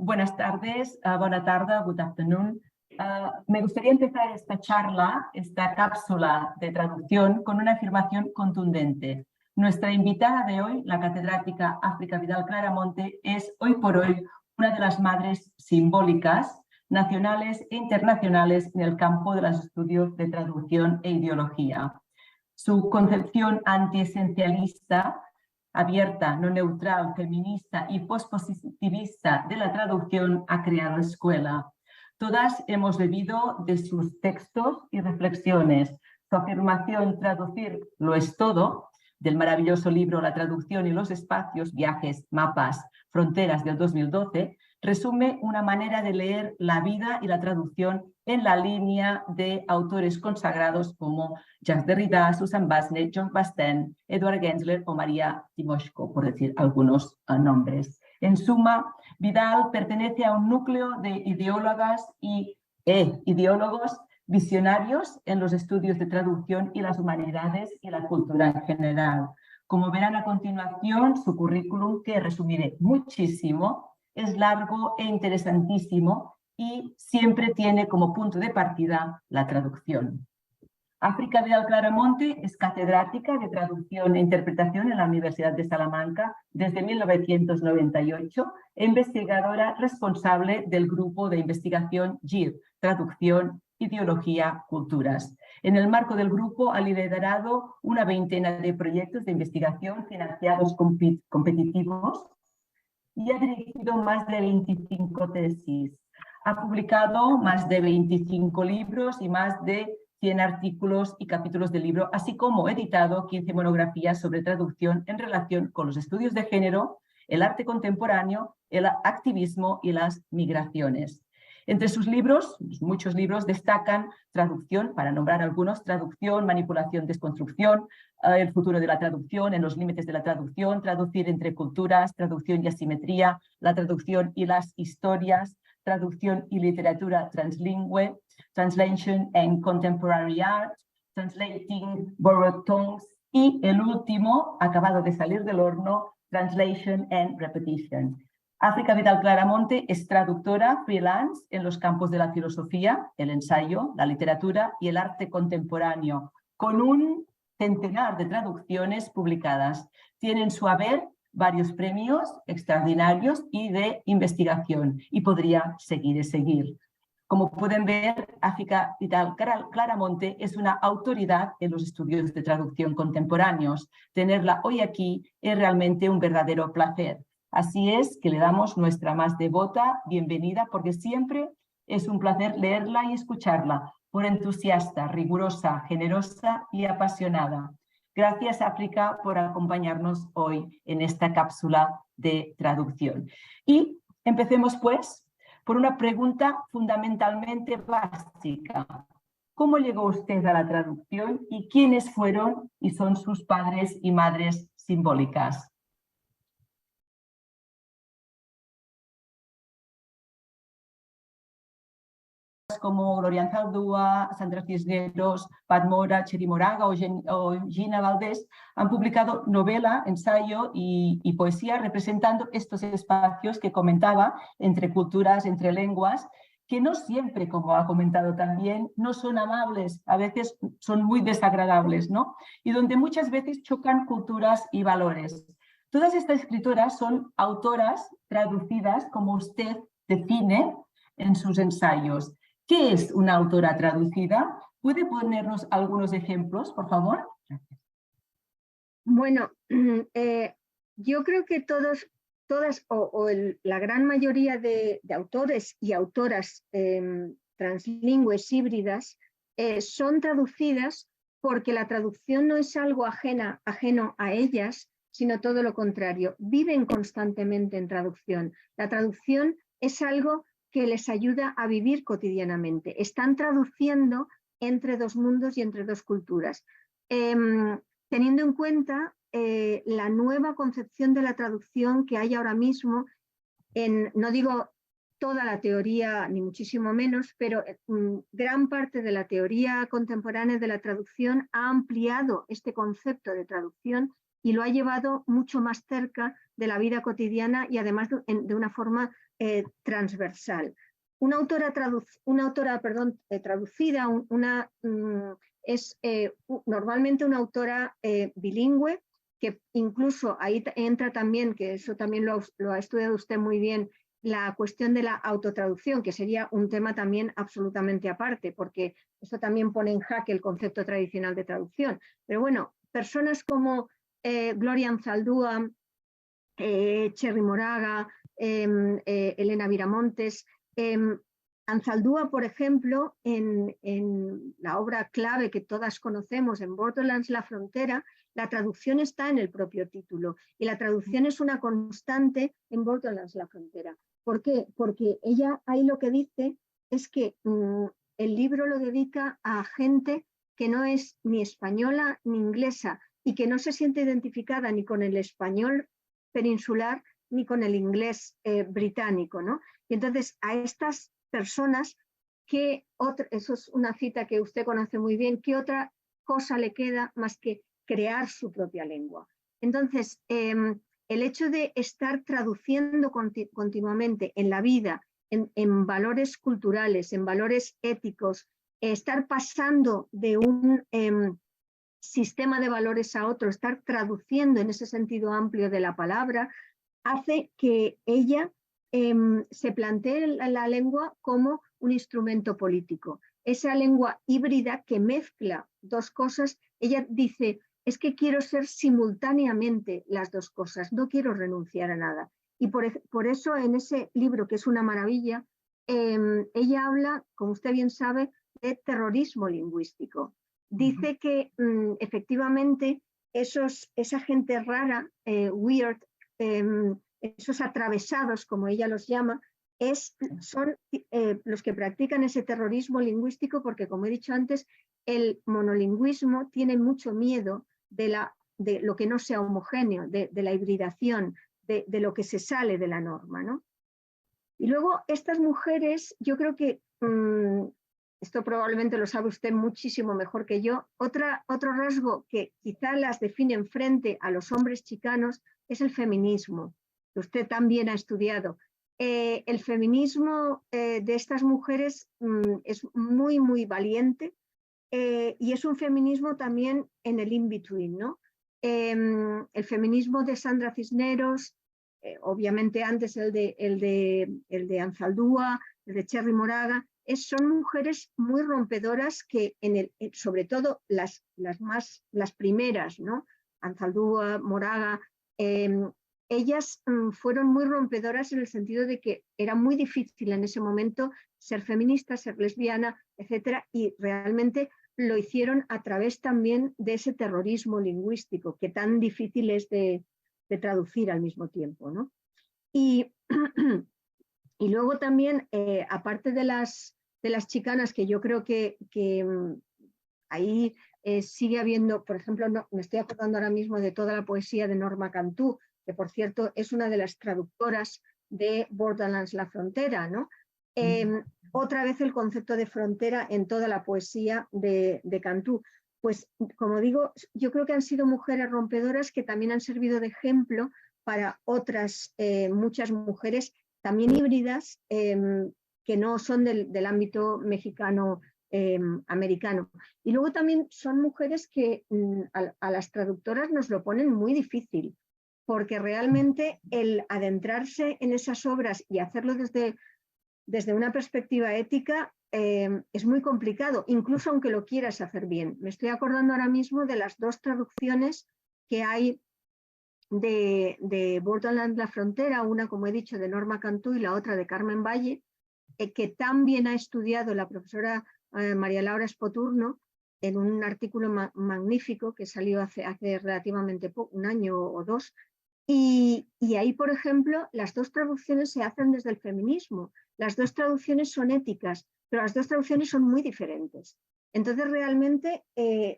Buenas tardes, buena tarde, good afternoon. Me gustaría empezar esta charla, esta cápsula de traducción, con una afirmación contundente. Nuestra invitada de hoy, la catedrática África Vidal Claramonte, es hoy por hoy una de las madres simbólicas nacionales e internacionales en el campo de los estudios de traducción e ideología. Su concepción antiesencialista, abierta, no neutral, feminista y postpositivista de la traducción ha creado escuela. Todas hemos bebido de sus textos y reflexiones. Su afirmación "traducir lo es todo", del maravilloso libro La traducción y los espacios, viajes, mapas, fronteras del 2012, resume una manera de leer la vida y la traducción en la línea de autores consagrados como Jacques Derrida, Susan Basnet, John Bastien, Edward Gensler o María Timoshko, por decir algunos nombres. En suma, Vidal pertenece a un núcleo de ideólogas e ideólogos visionarios en los estudios de traducción y las humanidades y la cultura en general. Como verán a continuación, su currículum, que resumiré muchísimo, es largo e interesantísimo y siempre tiene como punto de partida la traducción. África Vidal Claramonte es catedrática de traducción e interpretación en la Universidad de Salamanca desde 1998 e investigadora responsable del grupo de investigación GIR, Traducción, Ideología, Culturas. En el marco del grupo ha liderado una veintena de proyectos de investigación financiados competitivos y ha dirigido más de 25 tesis. Ha publicado más de 25 libros y más de 100 artículos y capítulos de libro, así como editado 15 monografías sobre traducción en relación con los estudios de género, el arte contemporáneo, el activismo y las migraciones. Entre sus libros, muchos libros, destacan Traducción, para nombrar algunos, Traducción, Manipulación, Desconstrucción, El futuro de la traducción, En los límites de la traducción, Traducir entre culturas, Traducción y asimetría, La traducción y las historias, Traducción y literatura translingüe, Translation and Contemporary Art, Translating Borrowed Tongues y el último, acabado de salir del horno, Translation and Repetition. África Vidal Claramonte es traductora freelance en los campos de la filosofía, el ensayo, la literatura y el arte contemporáneo, con un centenar de traducciones publicadas. Tiene en su haber varios premios extraordinarios y de investigación, y podría seguir y seguir. Como pueden ver, África Vidal Claramonte es una autoridad en los estudios de traducción contemporáneos. Tenerla hoy aquí es realmente un verdadero placer. Así es que le damos nuestra más devota bienvenida, porque siempre es un placer leerla y escucharla, por entusiasta, rigurosa, generosa y apasionada. Gracias, África, por acompañarnos hoy en esta cápsula de traducción. Y empecemos, pues, por una pregunta fundamentalmente básica. ¿Cómo llegó usted a la traducción y quiénes fueron y son sus padres y madres simbólicas? Como Gloria Anzaldúa, Sandra Cisneros, Pat Mora, Txeri Moraga o Gina Valdés han publicado novela, ensayo y poesía representando estos espacios que comentaba entre culturas, entre lenguas, que no siempre, como ha comentado también, no son amables, a veces son muy desagradables, ¿no? Y donde muchas veces chocan culturas y valores. Todas estas escritoras son autoras traducidas, como usted define en sus ensayos. ¿Qué es una autora traducida? ¿Puede ponernos algunos ejemplos, por favor? Bueno, yo creo que la gran mayoría de autores y autoras translingües híbridas son traducidas porque la traducción no es algo ajeno a ellas, sino todo lo contrario. Viven constantemente en traducción. La traducción es algo que les ayuda a vivir cotidianamente. Están traduciendo entre dos mundos y entre dos culturas. Teniendo en cuenta la nueva concepción de la traducción que hay ahora mismo, no digo toda la teoría, ni muchísimo menos, pero gran parte de la teoría contemporánea de la traducción ha ampliado este concepto de traducción y lo ha llevado mucho más cerca de la vida cotidiana y además de una forma transversal. Una autora, traducida es normalmente una autora bilingüe, que incluso ahí entra también, que eso también lo ha estudiado usted muy bien, la cuestión de la autotraducción, que sería un tema también absolutamente aparte, porque eso también pone en jaque el concepto tradicional de traducción. Pero bueno, personas como Gloria Anzaldúa, Cherry Moraga, Elena Viramontes. Anzaldúa, por ejemplo, en la obra clave que todas conocemos, en Borderlands, la frontera, la traducción está en el propio título y la traducción es una constante en Borderlands, la frontera. ¿Por qué? Porque ella ahí lo que dice es que el libro lo dedica a gente que no es ni española ni inglesa y que no se siente identificada ni con el español peninsular ni con el inglés británico, ¿no? Y entonces a estas personas, eso es una cita que usted conoce muy bien, ¿qué otra cosa le queda más que crear su propia lengua? Entonces, el hecho de estar traduciendo continuamente en la vida, en valores culturales, en valores éticos, estar pasando de un sistema de valores a otro, estar traduciendo en ese sentido amplio de la palabra, hace que ella se plantee la lengua como un instrumento político. Esa lengua híbrida que mezcla dos cosas, ella dice, es que quiero ser simultáneamente las dos cosas, no quiero renunciar a nada. Y por eso en ese libro, que es una maravilla, ella habla, como usted bien sabe, de terrorismo lingüístico. Dice que efectivamente esa gente rara, weird, esos atravesados, como ella los llama, son los que practican ese terrorismo lingüístico porque, como he dicho antes, el monolingüismo tiene mucho miedo de lo que no sea homogéneo, de la hibridación, de lo que se sale de la norma, ¿no? Y luego estas mujeres, yo creo que esto probablemente lo sabe usted muchísimo mejor que yo, otro rasgo que quizá las define frente a los hombres chicanos es el feminismo, que usted también ha estudiado. El feminismo de estas mujeres es muy, muy valiente y es un feminismo también en el in-between, ¿no? El feminismo de Sandra Cisneros, obviamente antes el de Anzaldúa, el de Cherry Moraga, son mujeres muy rompedoras que sobre todo las primeras, ¿no? Anzaldúa, Moraga, ellas fueron muy rompedoras en el sentido de que era muy difícil en ese momento ser feminista, ser lesbiana, etcétera, y realmente lo hicieron a través también de ese terrorismo lingüístico que tan difícil es de traducir al mismo tiempo, ¿no? Y luego también, aparte de las chicanas, que yo creo que ahí sigue habiendo, por ejemplo, me estoy acordando ahora mismo de toda la poesía de Norma Cantú, que por cierto es una de las traductoras de Borderlands, la frontera, ¿no? Otra vez el concepto de frontera en toda la poesía de Cantú. Pues, como digo, yo creo que han sido mujeres rompedoras que también han servido de ejemplo para otras muchas mujeres también híbridas que no son del ámbito mexicano americano. Y luego también son mujeres que a las traductoras nos lo ponen muy difícil, porque realmente el adentrarse en esas obras y hacerlo desde una perspectiva ética es muy complicado, incluso aunque lo quieras hacer bien. Me estoy acordando ahora mismo de las dos traducciones que hay de Borderlands, la frontera, una, como he dicho, de Norma Cantú y la otra de Carmen Valle, que también ha estudiado la profesora María Laura Spoturno en un artículo magnífico que salió hace relativamente poco, un año o dos. Y ahí, por ejemplo, las dos traducciones se hacen desde el feminismo. Las dos traducciones son éticas, pero las dos traducciones son muy diferentes. Entonces, realmente,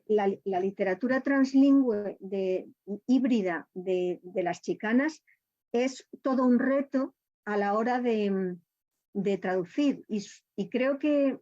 la literatura translingüe híbrida de las chicanas es todo un reto a la hora de traducir. Y creo que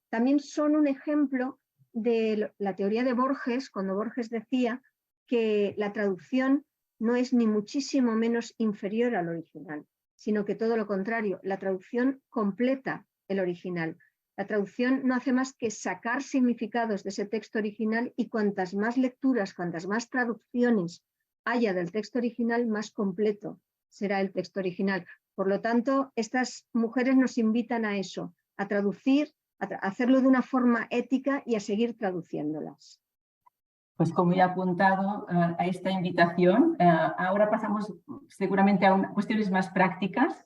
también son un ejemplo de la teoría de Borges, cuando Borges decía que la traducción no es ni muchísimo menos inferior al original, sino que todo lo contrario, la traducción completa el original. La traducción no hace más que sacar significados de ese texto original y cuantas más lecturas, cuantas más traducciones haya del texto original, más completo será el texto original. Por lo tanto, estas mujeres nos invitan a eso, a traducir, a hacerlo de una forma ética y a seguir traduciéndolas. Pues como ya he apuntado a esta invitación, ahora pasamos seguramente a cuestiones más prácticas.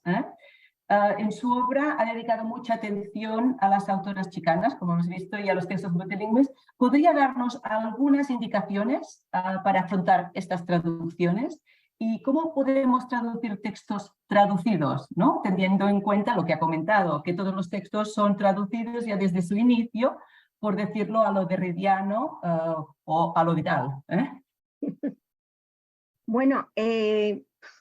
En su obra ha dedicado mucha atención a las autoras chicanas, como hemos visto, y a los textos multilingües. ¿Podría darnos algunas indicaciones para afrontar estas traducciones? ¿Y cómo podemos traducir textos traducidos, ¿no? Teniendo en cuenta lo que ha comentado, que todos los textos son traducidos ya desde su inicio, por decirlo a lo derridiano o a lo Vidal. Bueno,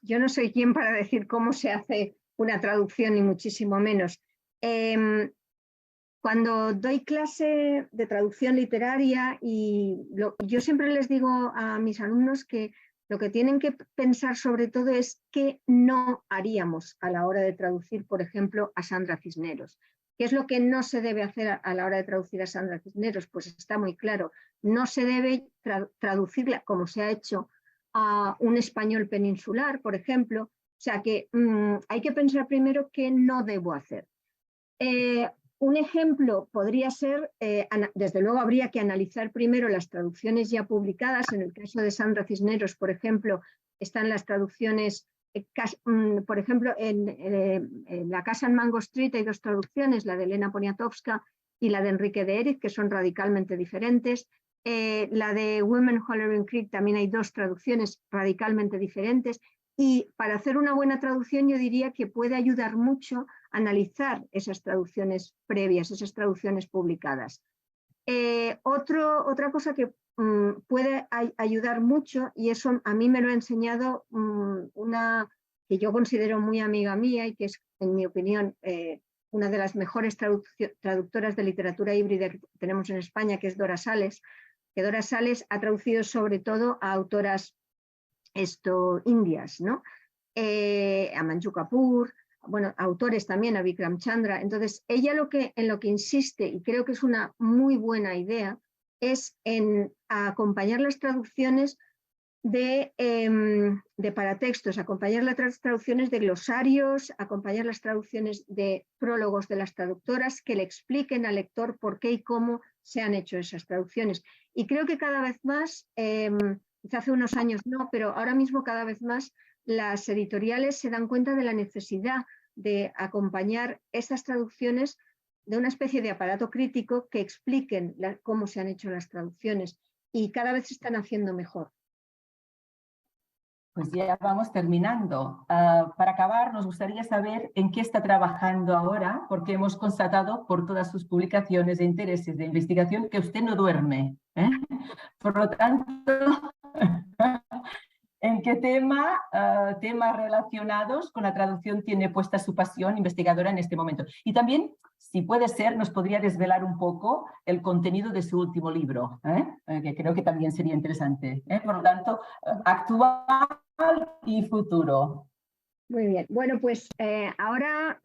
yo no soy quien para decir cómo se hace una traducción, ni muchísimo menos. Cuando doy clase de traducción literaria, yo siempre les digo a mis alumnos que lo que tienen que pensar sobre todo es qué no haríamos a la hora de traducir, por ejemplo, a Sandra Cisneros. ¿Qué es lo que no se debe hacer a la hora de traducir a Sandra Cisneros? Pues está muy claro, no se debe traducirla como se ha hecho a un español peninsular, por ejemplo. O sea que hay que pensar primero qué no debo hacer. Un ejemplo podría ser, desde luego habría que analizar primero las traducciones ya publicadas. En el caso de Sandra Cisneros, por ejemplo, están las traducciones, por ejemplo, en La casa en Mango Street hay dos traducciones, la de Elena Poniatowska y la de Enrique de Eriz, que son radicalmente diferentes. La de Women Hollering Creek también hay dos traducciones radicalmente diferentes. Y para hacer una buena traducción yo diría que puede ayudar mucho a analizar esas traducciones previas, esas traducciones publicadas. Otra cosa que puede ayudar mucho, y eso a mí me lo ha enseñado una que yo considero muy amiga mía y que es, en mi opinión, una de las mejores traductoras de literatura híbrida que tenemos en España, que es Dora Sales, que Dora Sales ha traducido sobre todo a autoras indias, ¿no? A Manju Kapur, bueno, autores también, a Vikram Chandra. Entonces, ella en lo que insiste, y creo que es una muy buena idea, es en acompañar las traducciones de paratextos, acompañar las traducciones de glosarios, acompañar las traducciones de prólogos de las traductoras que le expliquen al lector por qué y cómo se han hecho esas traducciones. Y creo que cada vez más, quizá hace unos años no, pero ahora mismo cada vez más las editoriales se dan cuenta de la necesidad de acompañar estas traducciones de una especie de aparato crítico que expliquen cómo se han hecho las traducciones, y cada vez se están haciendo mejor. Pues ya vamos terminando. Para acabar, nos gustaría saber en qué está trabajando ahora, porque hemos constatado por todas sus publicaciones de intereses de investigación que usted no duerme. Por lo tanto, ¿en qué temas relacionados con la traducción tiene puesta su pasión investigadora en este momento? Y también, si puede ser, nos podría desvelar un poco el contenido de su último libro, que creo que también sería interesante. Por lo tanto, actual y futuro. Muy bien. Bueno, pues ahora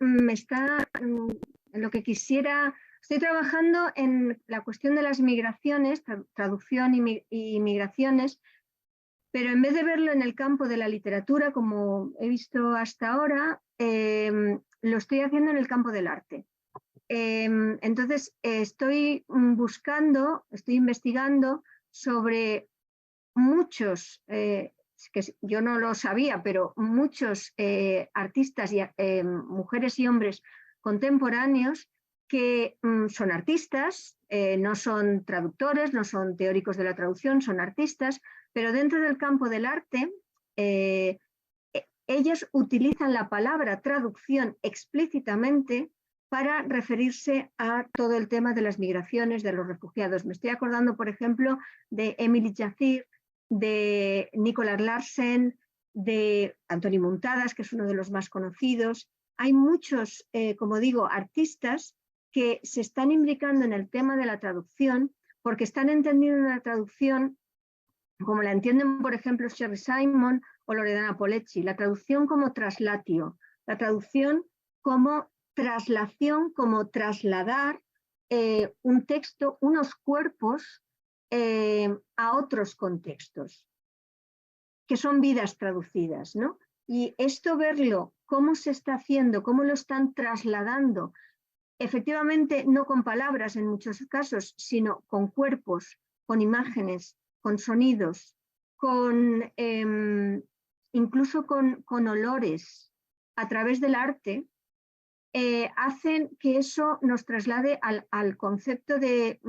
lo que quisiera, estoy trabajando en la cuestión de las migraciones, traducción y migraciones, pero en vez de verlo en el campo de la literatura, como he visto hasta ahora, lo estoy haciendo en el campo del arte. Entonces, estoy investigando sobre muchos, que yo no lo sabía, pero muchos artistas, mujeres y hombres contemporáneos que son artistas, no son traductores, no son teóricos de la traducción, son artistas, pero dentro del campo del arte, ellos utilizan la palabra traducción explícitamente para referirse a todo el tema de las migraciones, de los refugiados. Me estoy acordando, por ejemplo, de Emily Jazir, de Nicolas Larsen, de Antoni Muntadas, que es uno de los más conocidos. Hay muchos, como digo, artistas que se están implicando en el tema de la traducción porque están entendiendo la traducción como la entienden, por ejemplo, Sherry Simon o Loredana Polecci, la traducción como traslatio, la traducción como traslación, como trasladar un texto, unos cuerpos a otros contextos, que son vidas traducidas, ¿no? Y esto verlo, cómo se está haciendo, cómo lo están trasladando, efectivamente no con palabras en muchos casos, sino con cuerpos, con imágenes, con sonidos, con, incluso con olores, a través del arte, hacen que eso nos traslade al concepto de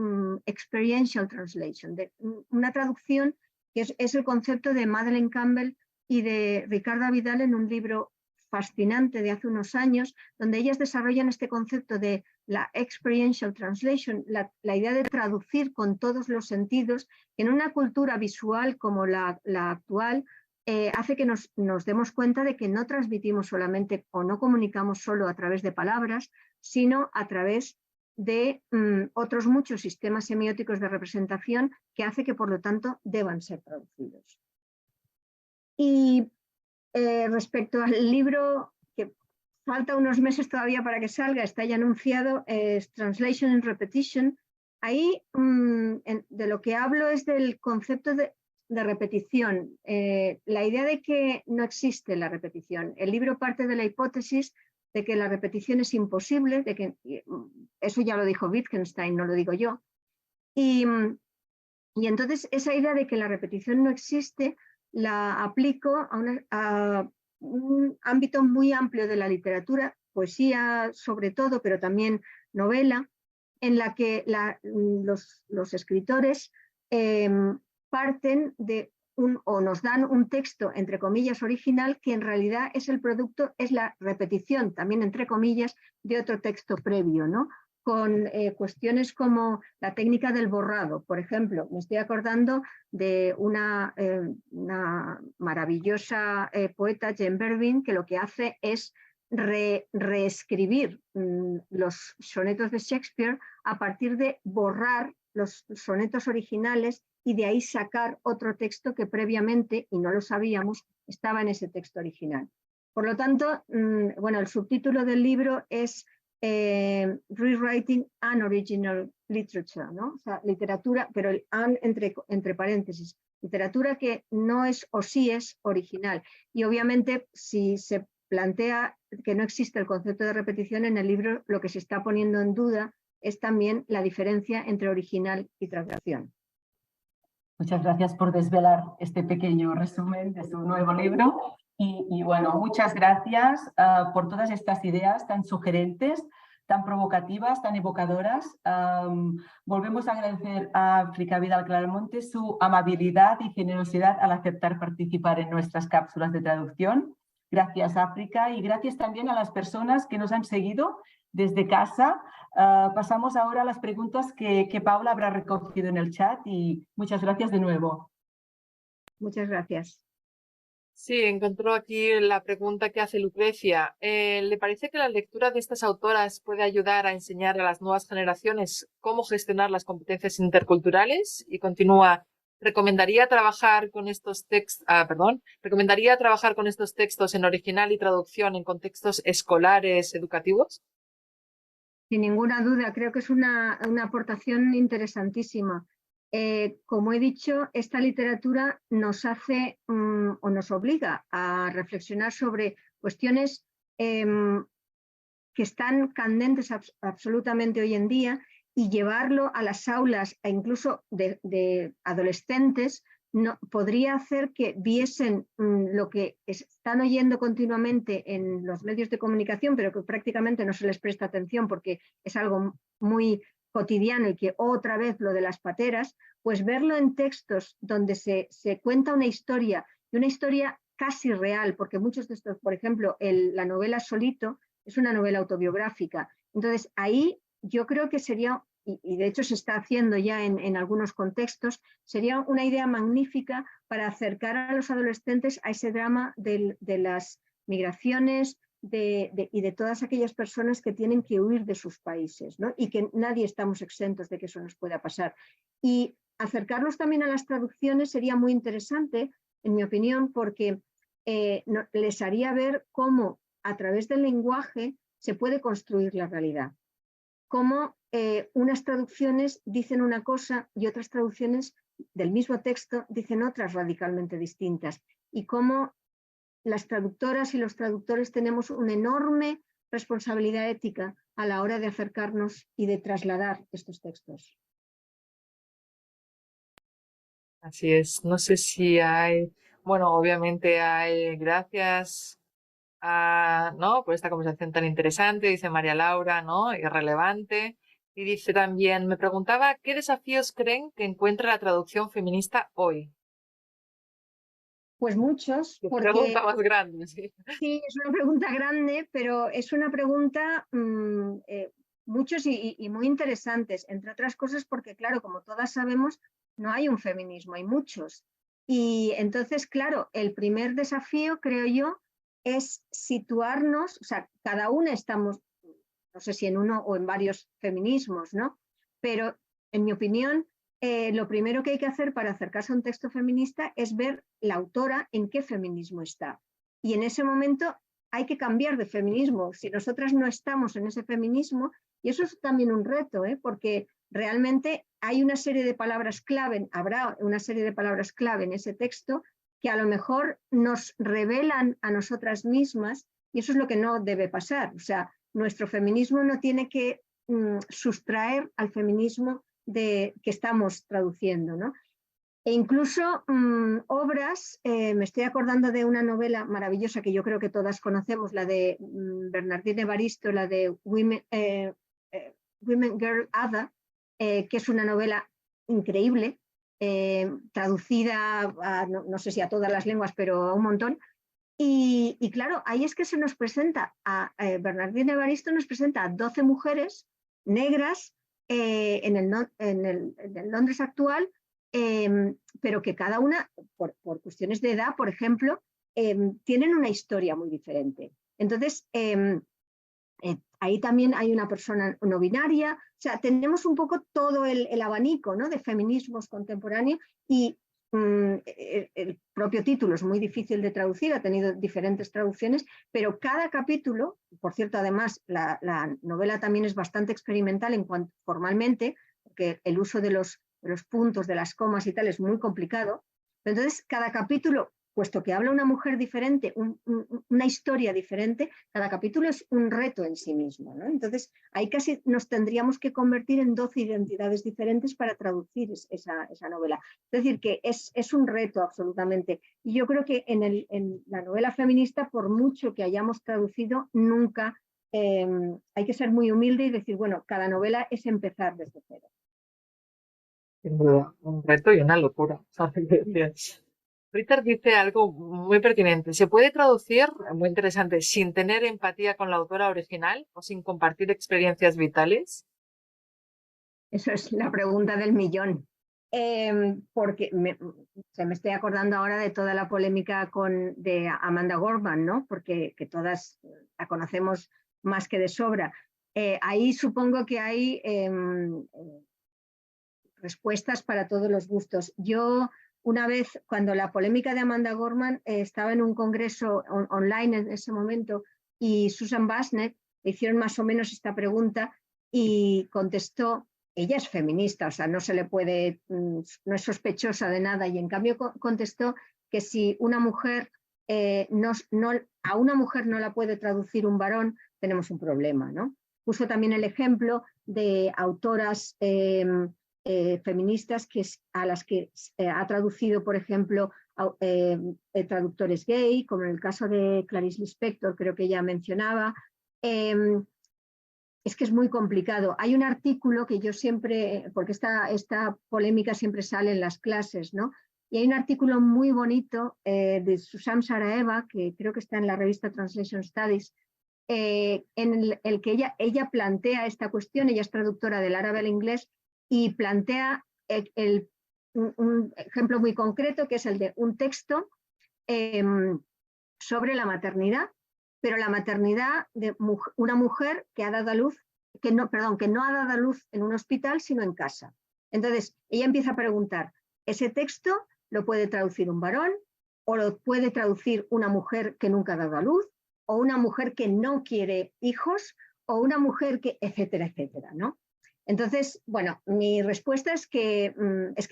experiential translation, de una traducción que es el concepto de Madeleine Campbell y de Ricarda Vidal en un libro fascinante de hace unos años, donde ellas desarrollan este concepto de la experiential translation, la idea de traducir con todos los sentidos, que en una cultura visual como la actual, hace que nos demos cuenta de que no transmitimos solamente o no comunicamos solo a través de palabras, sino a través de otros muchos sistemas semióticos de representación que hace que, por lo tanto, deban ser traducidos. Y respecto al libro, que falta unos meses todavía para que salga, está ya anunciado, es Translation and Repetition. Ahí de lo que hablo es del concepto de repetición, la idea de que no existe la repetición. El libro parte de la hipótesis de que la repetición es imposible, de que eso ya lo dijo Wittgenstein, no lo digo yo. Y entonces esa idea de que la repetición no existe la aplico a un ámbito muy amplio de la literatura, poesía sobre todo, pero también novela, en la que los escritores parten de o nos dan un texto, entre comillas, original, que en realidad es el producto, es la repetición, también entre comillas, de otro texto previo, ¿no? Con cuestiones como la técnica del borrado. Por ejemplo, me estoy acordando de una maravillosa poeta, Jane Bervin, que lo que hace es reescribir los sonetos de Shakespeare a partir de borrar los sonetos originales y de ahí sacar otro texto que previamente, y no lo sabíamos, estaba en ese texto original. Por lo tanto, bueno, el subtítulo del libro es Rewriting Unoriginal Literature, ¿no? O sea, literatura, pero el un entre paréntesis, literatura que no es o sí es original. Y obviamente, si se plantea que no existe el concepto de repetición en el libro, lo que se está poniendo en duda es también la diferencia entre original y traducción. Muchas gracias por desvelar este pequeño resumen de su nuevo libro. Y bueno, muchas gracias por todas estas ideas tan sugerentes, tan provocativas, tan evocadoras. Volvemos a agradecer a África Vidal Claramonte su amabilidad y generosidad al aceptar participar en nuestras cápsulas de traducción. Gracias, África, y gracias también a las personas que nos han seguido desde casa. Pasamos ahora a las preguntas que Paula habrá recogido en el chat y muchas gracias de nuevo. Muchas gracias. Sí, encontró aquí la pregunta que hace Lucrecia. ¿Le parece que la lectura de estas autoras puede ayudar a enseñar a las nuevas generaciones cómo gestionar las competencias interculturales? Y continúa, ¿recomendaría trabajar con estos textos en original y traducción en contextos escolares, educativos? Sin ninguna duda, creo que es una aportación interesantísima. Como he dicho, esta literatura nos hace o nos obliga a reflexionar sobre cuestiones que están candentes absolutamente hoy en día y llevarlo a las aulas e incluso de adolescentes podría hacer que viesen lo que están oyendo continuamente en los medios de comunicación, pero que prácticamente no se les presta atención porque es algo muy cotidiano y que otra vez lo de las pateras, pues verlo en textos donde se cuenta una historia, y una historia casi real, porque muchos de estos, por ejemplo, la novela Solito es una novela autobiográfica. Entonces, ahí yo creo que sería, y de hecho se está haciendo ya en algunos contextos, sería una idea magnífica para acercar a los adolescentes a ese drama de las migraciones y de todas aquellas personas que tienen que huir de sus países, ¿no? Y que nadie estamos exentos de que eso nos pueda pasar. Y acercarlos también a las traducciones sería muy interesante, en mi opinión, porque les haría ver cómo a través del lenguaje se puede construir la realidad. Cómo unas traducciones dicen una cosa y otras traducciones del mismo texto dicen otras radicalmente distintas. Y cómo las traductoras y los traductores tenemos una enorme responsabilidad ética a la hora de acercarnos y de trasladar estos textos. Así es. No sé si hay, bueno, obviamente hay, gracias ¿no? por esta conversación tan interesante, dice María Laura, ¿no? Y relevante. Y dice también, me preguntaba, ¿qué desafíos creen que encuentra la traducción feminista hoy? Pues muchos, Qué porque pregunta más grande, sí. sí, es una pregunta grande, pero es una pregunta muchos y muy interesantes, entre otras cosas porque, claro, como todas sabemos, no hay un feminismo, hay muchos. Y entonces, claro, el primer desafío, creo yo, es situarnos, o sea, cada una estamos, no sé si en uno o en varios feminismos, ¿no? Pero, en mi opinión, lo primero que hay que hacer para acercarse a un texto feminista es ver la autora en qué feminismo está. Y en ese momento hay que cambiar de feminismo. Si nosotras no estamos en ese feminismo, y eso es también un reto, porque realmente hay una serie de palabras clave, habrá una serie de palabras clave en ese texto que a lo mejor nos revelan a nosotras mismas, y eso es lo que no debe pasar. O sea, nuestro feminismo no tiene que sustraer al feminismo que estamos traduciendo, ¿no? E incluso obras, me estoy acordando de una novela maravillosa que yo creo que todas conocemos, la de Bernardine Evaristo, la de Women Girl Ada, que es una novela increíble, traducida a, no sé si a todas las lenguas, pero a un montón. Y claro, ahí es que se nos presenta, Bernardine Evaristo nos presenta a 12 mujeres negras en el Londres actual, pero que cada una, por cuestiones de edad, por ejemplo, tienen una historia muy diferente. Entonces, ahí también hay una persona no binaria, o sea, tenemos un poco todo el abanico, ¿no?, de feminismos contemporáneos, y el propio título es muy difícil de traducir, ha tenido diferentes traducciones, pero cada capítulo, por cierto, además, la novela también es bastante experimental en cuanto formalmente, porque el uso de los puntos, de las comas y tal es muy complicado. Entonces, cada capítulo, puesto que habla una mujer diferente, una historia diferente, cada capítulo es un reto en sí mismo, ¿no? Entonces, ahí casi nos tendríamos que convertir en 12 identidades diferentes para traducir esa novela. Es decir, que es un reto absolutamente. Y yo creo que en la novela feminista, por mucho que hayamos traducido, nunca hay que ser muy humilde y decir, bueno, cada novela es empezar desde cero. Sin duda, un reto y una locura. Ritter dice algo muy pertinente. ¿Se puede traducir, muy interesante, sin tener empatía con la autora original o sin compartir experiencias vitales? Eso es la pregunta del millón. Porque me estoy acordando ahora de toda la polémica de Amanda Gorman, ¿no? Porque que todas la conocemos más que de sobra. Ahí supongo que hay respuestas para todos los gustos. Yo, una vez, cuando la polémica de Amanda Gorman, estaba en un congreso online en ese momento, y Susan Basnet le hicieron más o menos esta pregunta y contestó, ella es feminista, o sea, no se le puede, no es sospechosa de nada, y en cambio contestó que si una mujer, a una mujer no la puede traducir un varón, tenemos un problema, ¿no? Puso también el ejemplo de autoras feministas a las que ha traducido, por ejemplo, traductores gay, como en el caso de Clarice Lispector, creo que ella mencionaba. Es que es muy complicado. Hay un artículo que yo siempre, porque esta polémica siempre sale en las clases, ¿no? Y hay un artículo muy bonito de Susan Saraeva, que creo que está en la revista Translation Studies, en el que ella plantea esta cuestión. Ella es traductora del árabe al inglés y plantea un ejemplo muy concreto, que es el de un texto sobre la maternidad, pero la maternidad de una mujer que ha dado a luz, que no ha dado a luz en un hospital, sino en casa. Entonces, ella empieza a preguntar, ¿ese texto lo puede traducir un varón o lo puede traducir una mujer que nunca ha dado a luz o una mujer que no quiere hijos o una mujer que, etcétera, etcétera, ¿no? Entonces, bueno, mi respuesta es que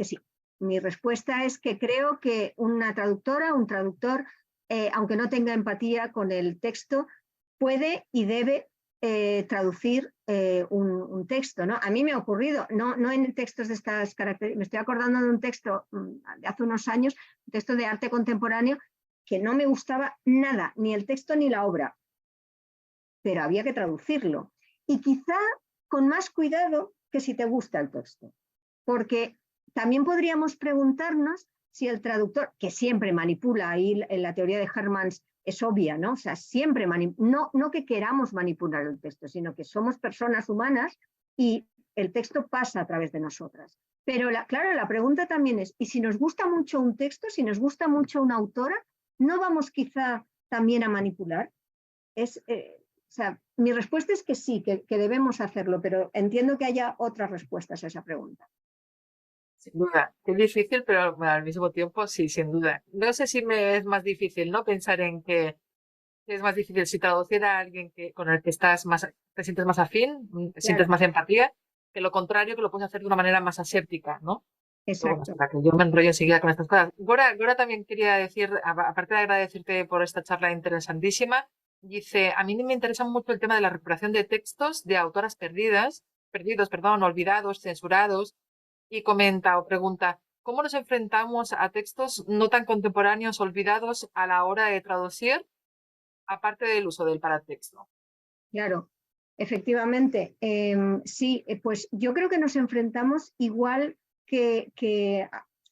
sí. Mi respuesta es que creo que una traductora, un traductor, aunque no tenga empatía con el texto, puede y debe traducir un texto, ¿no? A mí me ha ocurrido, no en textos de estas características, me estoy acordando de un texto de hace unos años, un texto de arte contemporáneo, que no me gustaba nada, ni el texto ni la obra, pero había que traducirlo. Y quizá con más cuidado que si te gusta el texto, porque también podríamos preguntarnos si el traductor, que siempre manipula, ahí en la teoría de Hermans es obvia, ¿no? O sea, siempre no que queramos manipular el texto, sino que somos personas humanas y el texto pasa a través de nosotras. Pero claro, la pregunta también es, ¿y si nos gusta mucho un texto, si nos gusta mucho una autora, no vamos quizá también a manipular? O sea, mi respuesta es que sí, que debemos hacerlo, pero entiendo que haya otras respuestas a esa pregunta. Sin duda, es difícil, pero bueno, al mismo tiempo sí, sin duda. No sé si me es más difícil, ¿no? Pensar en que es más difícil si traducir a alguien con el que estás más, te sientes más afín, sientes Claro, más empatía, que lo contrario, que lo puedes hacer de una manera más aséptica, ¿no? Pero bueno, exacto. espera, que yo me enrollo enseguida con estas cosas. Gora también quería decir, aparte de agradecerte por esta charla interesantísima, dice, a mí me interesa mucho el tema de la recuperación de textos de autoras perdidos, perdón, olvidados, censurados, y comenta o pregunta, ¿cómo nos enfrentamos a textos no tan contemporáneos, olvidados a la hora de traducir, aparte del uso del paratexto? Claro, efectivamente. Sí, pues yo creo que nos enfrentamos igual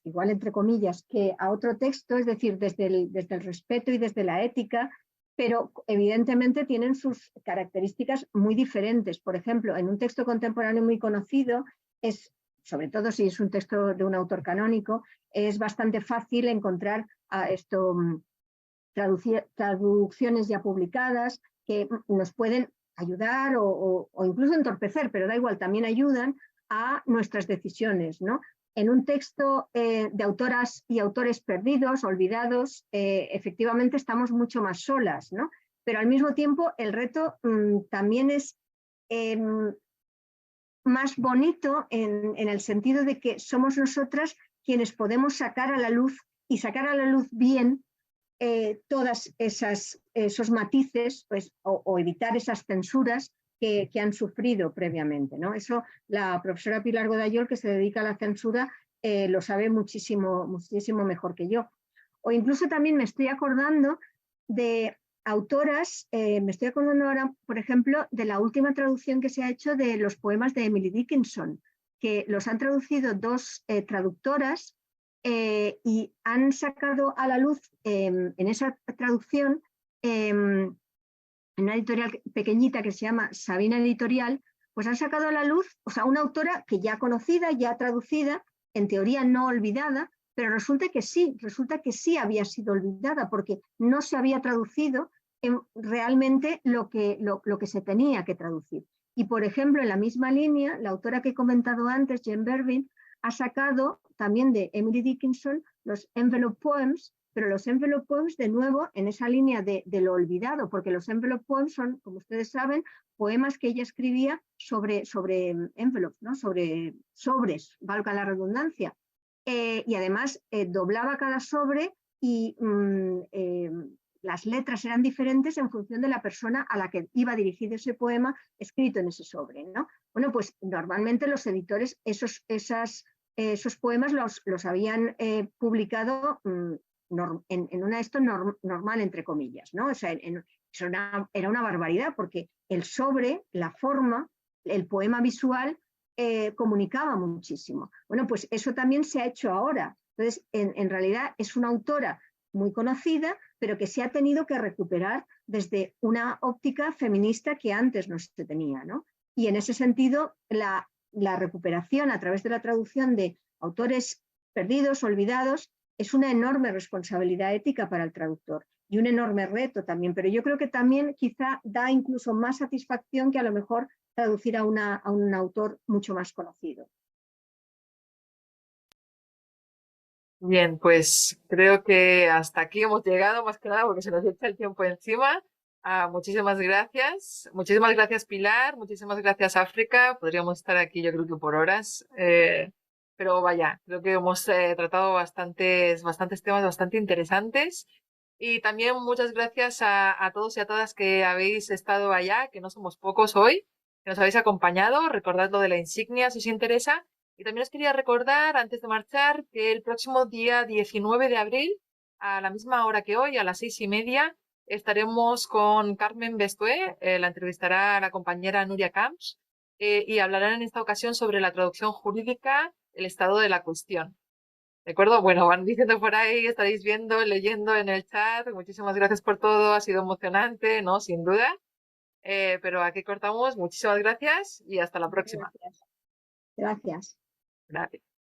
igual entre comillas, que a otro texto, es decir, desde el respeto y desde la ética, pero evidentemente tienen sus características muy diferentes. Por ejemplo, en un texto contemporáneo muy conocido, sobre todo si es un texto de un autor canónico, es bastante fácil encontrar traducciones ya publicadas que nos pueden ayudar o incluso entorpecer, pero da igual, también ayudan a nuestras decisiones, ¿no? En un texto de autoras y autores perdidos, olvidados, efectivamente estamos mucho más solas, ¿no? Pero al mismo tiempo el reto también es más bonito en el sentido de que somos nosotras quienes podemos sacar a la luz y sacar a la luz bien todas esos matices pues, o evitar esas censuras que han sufrido previamente, ¿no? Eso la profesora Pilar Godayol, que se dedica a la censura, lo sabe muchísimo, muchísimo mejor que yo. O incluso también me estoy acordando de autoras, me estoy acordando ahora, por ejemplo, de la última traducción que se ha hecho de los poemas de Emily Dickinson, que los han traducido dos traductoras y han sacado a la luz en esa traducción, en una editorial pequeñita que se llama Sabina Editorial, pues han sacado a la luz, o sea, una autora que ya conocida, ya traducida, en teoría no olvidada, pero resulta que sí había sido olvidada porque no se había traducido realmente lo que se tenía que traducir. Y, por ejemplo, en la misma línea, la autora que he comentado antes, Jane Bervin, ha sacado también de Emily Dickinson los envelope poems, pero los envelope poems de nuevo en esa línea de lo olvidado, porque los envelope poems son, como ustedes saben, poemas que ella escribía sobre envelopes, ¿no? sobre sobres, valga la redundancia. Y además doblaba cada sobre y las letras eran diferentes en función de la persona a la que iba dirigido ese poema escrito en ese sobre, ¿no? Bueno, pues normalmente los editores esos poemas los habían publicado en una esto normal, entre comillas, ¿no? O sea, eso era una barbaridad porque el sobre, la forma, el poema visual comunicaba muchísimo. Bueno, pues eso también se ha hecho ahora. Entonces, en realidad es una autora muy conocida, pero que se ha tenido que recuperar desde una óptica feminista que antes no se tenía, ¿no? Y en ese sentido, la recuperación a través de la traducción de autores perdidos, olvidados, es una enorme responsabilidad ética para el traductor y un enorme reto también, pero yo creo que también quizá da incluso más satisfacción que a lo mejor traducir a un autor mucho más conocido. Bien, pues creo que hasta aquí hemos llegado, más que nada porque se nos echa el tiempo encima. Muchísimas gracias. Muchísimas gracias, Pilar. Muchísimas gracias, África. Podríamos estar aquí, yo creo que por horas. Pero vaya, creo que hemos tratado bastantes temas bastante interesantes. Y también muchas gracias a todos y a todas que habéis estado allá, que no somos pocos hoy, que nos habéis acompañado. Recordad lo de la insignia si os interesa. Y también os quería recordar, antes de marchar, que el próximo día 19 de abril, a la misma hora que hoy, a las 6:30, estaremos con Carmen Bestué, la entrevistará la compañera Nuria Camps, y hablarán en esta ocasión sobre la traducción jurídica, el estado de la cuestión. ¿De acuerdo? Bueno, van diciendo por ahí, estaréis viendo, leyendo en el chat. Muchísimas gracias por todo, ha sido emocionante, ¿no? Sin duda. Pero aquí cortamos. Muchísimas gracias y hasta la próxima. Gracias. Gracias. Gracias.